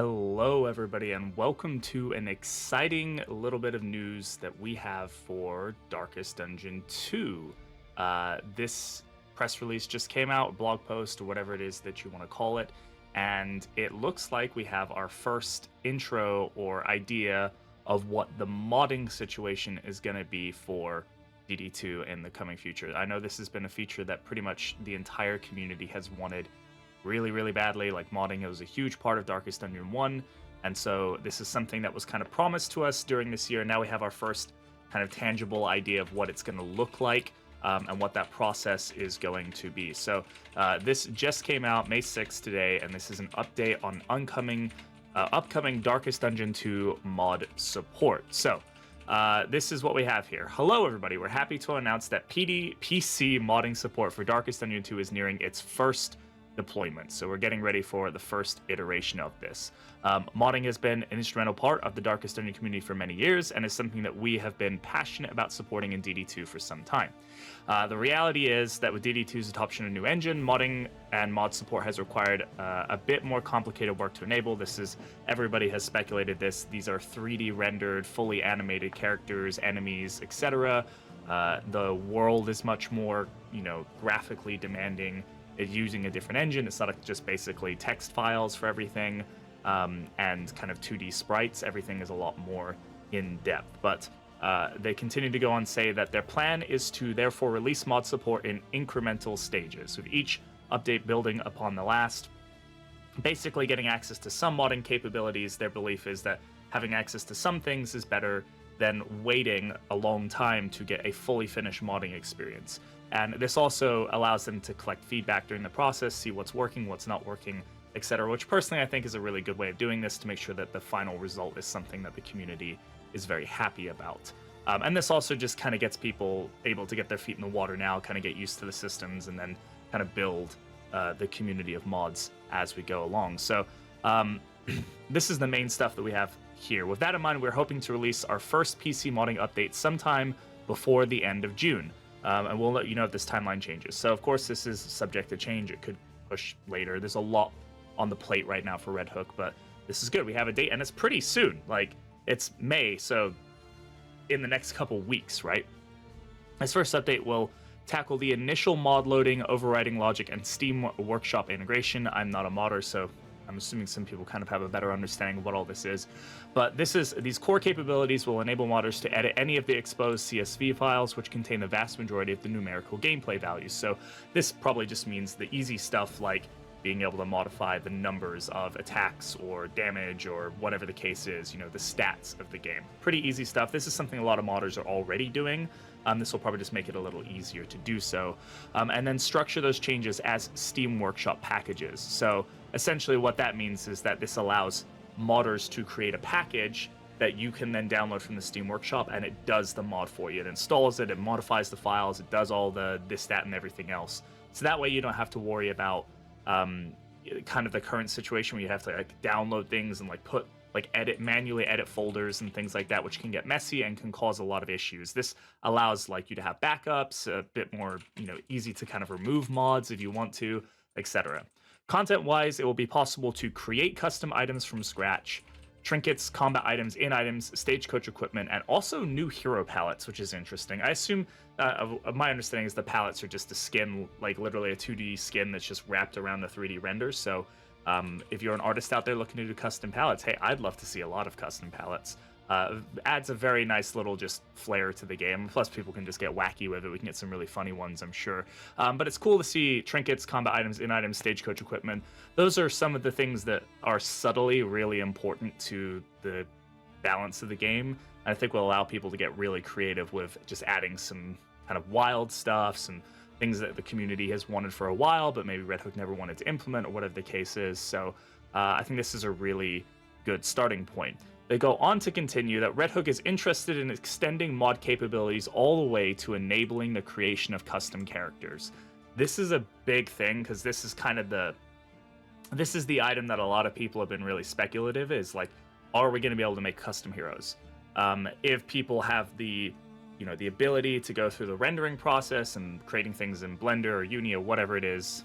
Hello, everybody, and welcome to an exciting little bit of news that we have for Darkest Dungeon 2. This press release just came out, blog post, or whatever it is that you want to call it, and it looks like we have our first intro or idea of what the modding situation is going to be for DD2 in the coming future. I know this has been a feature that pretty much the entire community has wanted really badly. Like, modding, it was a huge part of Darkest Dungeon 1, and so this is something that was kind of promised to us during this year. Now we have our first kind of tangible idea of what it's going to look like, and what that process is going to be. So this just came out May 6th today, and this is an update on upcoming Darkest Dungeon 2 mod support. So this is what we have here. Hello, everybody. We're happy to announce that PC modding support for Darkest Dungeon 2 is nearing its first deployment. So we're getting ready for the first iteration of this. Modding has been an instrumental part of the Darkest Dungeon community for many years, and is something that we have been passionate about supporting in DD2 for some time. The reality is that with DD2's adoption of a new engine, modding and mod support has required a bit more complicated work to enable. Everybody has speculated this. These are 3D rendered, fully animated characters, enemies, etc. The world is much more, graphically demanding. Is using a different engine. It's not just basically text files for everything, and kind of 2D sprites. Everything is a lot more in depth. But they continue to go on to say that their plan is to therefore release mod support in incremental stages, with each update building upon the last. Basically getting access to some modding capabilities. Their belief is that having access to some things is better than waiting a long time to get a fully finished modding experience. And this also allows them to collect feedback during the process, see what's working, what's not working, etc., which personally I think is a really good way of doing this to make sure that the final result is something that the community is very happy about. And this also just kind of gets people able to get their feet in the water now, kind of get used to the systems, and then kind of build the community of mods as we go along. So this is the main stuff that we have here. With that in mind, we're hoping to release our first PC modding update sometime before the end of June. And we'll let you know if this timeline changes. So, of course, this is subject to change. It could push later. There's a lot on the plate right now for Red Hook, but this is good. We have a date, and it's pretty soon. Like, it's May, so in the next couple weeks, right? This first update will tackle the initial mod loading, overriding logic, and Steam Workshop integration. I'm not a modder, so I'm assuming some people kind of have a better understanding of what all this is. But these core capabilities will enable modders to edit any of the exposed CSV files, which contain the vast majority of the numerical gameplay values. So this probably just means the easy stuff, like being able to modify the numbers of attacks or damage or whatever the case is, the stats of the game. Pretty easy stuff. This is something a lot of modders are already doing. This will probably just make it a little easier to do so. And then structure those changes as Steam Workshop packages. So essentially what that means is that this allows modders to create a package that you can then download from the Steam Workshop, and it does the mod for you. It installs it, it modifies the files, it does all this, that, and everything else. So that way you don't have to worry about kind of the current situation where you have to download things and manually edit folders and things like that, which can get messy and can cause a lot of issues. This allows you to have backups, a bit more easy to kind of remove mods if you want to, etc. Content-wise, it will be possible to create custom items from scratch, trinkets, combat items, in-items, stagecoach equipment, and also new hero palettes, which is interesting. I assume, my understanding is the palettes are just a skin, literally a 2D skin that's just wrapped around the 3D render. So if you're an artist out there looking to do custom palettes, hey, I'd love to see a lot of custom palettes. Adds a very nice little just flair to the game. Plus, people can just get wacky with it. We can get some really funny ones, I'm sure. But it's cool to see trinkets, combat items, in-items, stagecoach equipment. Those are some of the things that are subtly really important to the balance of the game. And I think will allow people to get really creative with just adding some kind of wild stuff, some things that the community has wanted for a while, but maybe Red Hook never wanted to implement, or whatever the case is. So I think this is a really good starting point. They go on to continue that Red Hook is interested in extending mod capabilities all the way to enabling the creation of custom characters. This is a big thing, because this is kind of this is the item that a lot of people have been really speculative, is are we going to be able to make custom heroes? If people have the ability to go through the rendering process and creating things in Blender or Uni or whatever it is.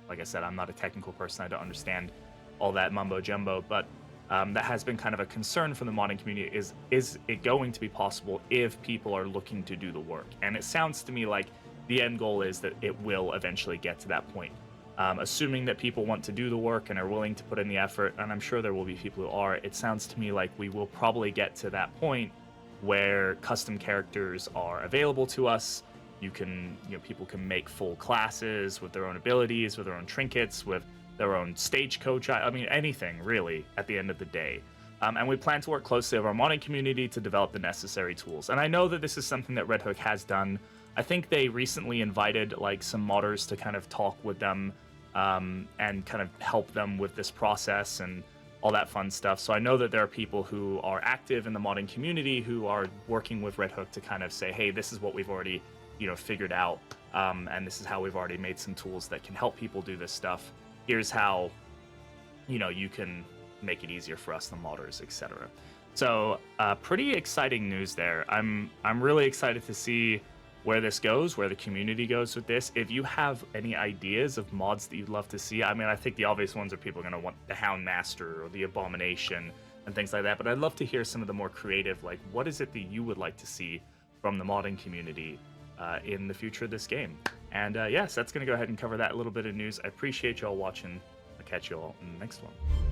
Like I said, I'm not a technical person. I don't understand all that mumbo jumbo. But that has been kind of a concern from the modding community. Is it going to be possible if people are looking to do the work? And it sounds to me like the end goal is that it will eventually get to that point. Assuming that people want to do the work and are willing to put in the effort, and I'm sure there will be people who are, it sounds to me like we will probably get to that point where custom characters are available to us. People can make full classes with their own abilities, with their own trinkets, with their own stagecoach. I mean, anything really at the end of the day. And we plan to work closely with our modding community to develop the necessary tools. And I know that this is something that Red Hook has done. I think they recently invited like some modders to kind of talk with them and kind of help them with this process and all that fun stuff. So I know that there are people who are active in the modding community who are working with Red Hook to kind of say, hey, this is what we've already, figured out. And this is how we've already made some tools that can help people do this stuff. Here's how, you can make it easier for us, the modders, etc. So pretty exciting news there. I'm really excited to see where this goes, where the community goes with this. If you have any ideas of mods that you'd love to see, I mean, I think the obvious ones are people are going to want the Houndmaster or the Abomination and things like that, but I'd love to hear some of the more creative, like, what is it that you would like to see from the modding community in the future of this game? And yes, that's going to go ahead and cover that little bit of news. I appreciate y'all watching. I'll catch you all in the next one.